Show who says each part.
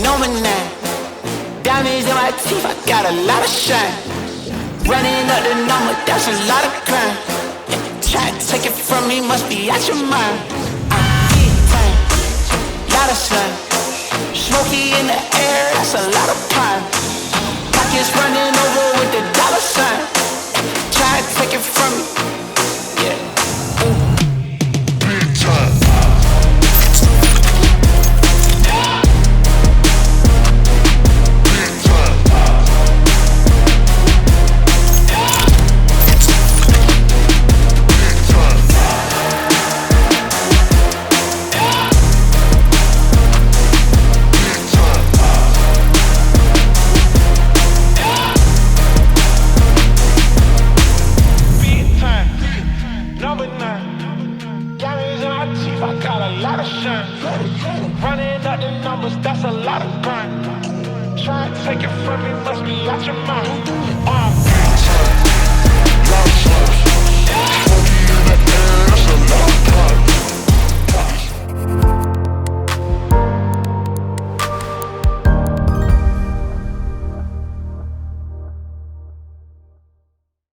Speaker 1: no man now. Diamonds in my teeth, I got a lot of shine. Running up the number, that's a lot of crime. Try to take it from me, must be out your mind. Big time, lot of sun. Smoky in the air, that's a lot of pine. Pockets running over with the dollar sign. Try to take it from me, yeah. Big time. Running up the numbers, that's a lot of crime. Try to take it from me, must be out your mind.